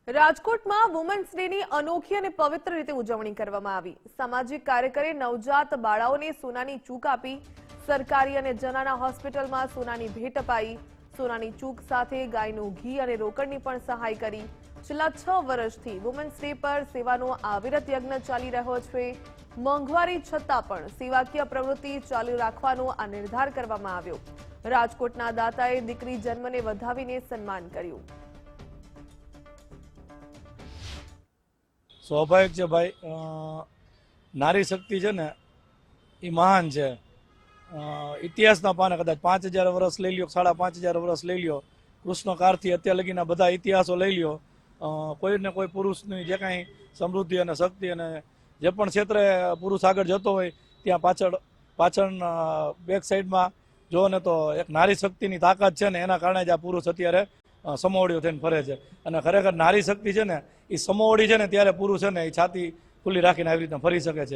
રાજકોટમાં વુમન્સ ડેની અનોખી અને પવિત્ર રીતે ઉજવણી કરવામાં આવી। સામાજિક કાર્યકરે નવજાત બાળાઓને સોનાની ચૂક આપી। સરકારી અને જનાના હોસ્પિટલમાં સોનાની ભેટ અપાઈ। સોનાની ચૂક સાથે ગાયનું ઘી અને રોકડની પણ સહાય કરી। છેલ્લા 6 વર્ષથી વુમન્સ ડે પર સેવાનો અવિરત યજ્ઞ ચાલી રહ્યો છે। મોંઘવારી છતાં પણ સેવાકીય પ્રવૃત્તિ ચાલુ રાખવાનો આ નિર્ધાર કરવામાં આવ્યો। રાજકોટના દાતાએ દીકરી જન્મને વધાવીને સન્માન કર્યું। સ્વાભાવિક છે ભાઈ, નારી શક્તિ છે ને એ મહાન છે। ઇતિહાસના પાને કદાચ 5000 વર્ષ લઈ લ્યો, 5500 વર્ષ લઈ લ્યો, કૃષ્ણકાળથી અત્યાર લગીના બધા ઇતિહાસો લઈ લ્યો, કોઈને કોઈ પુરુષની જે કાંઈ સમૃદ્ધિ અને શક્તિ અને જે પણ ક્ષેત્રે પુરુષ આગળ જતો હોય ત્યાં પાછળ બેક સાઈડમાં જો ને તો એક નારી શક્તિની તાકાત છે ને એના કારણે જ આ પુરુષ અત્યારે સમોવડીઓ થઈને ફરે છે। અને ખરેખર નારી શક્તિ છે ને એ સમોવડી છે ને ત્યારે પુરુષ છે ને એ છાતી ખુલ્લી રાખીને આવી રીતના ફરી શકે છે।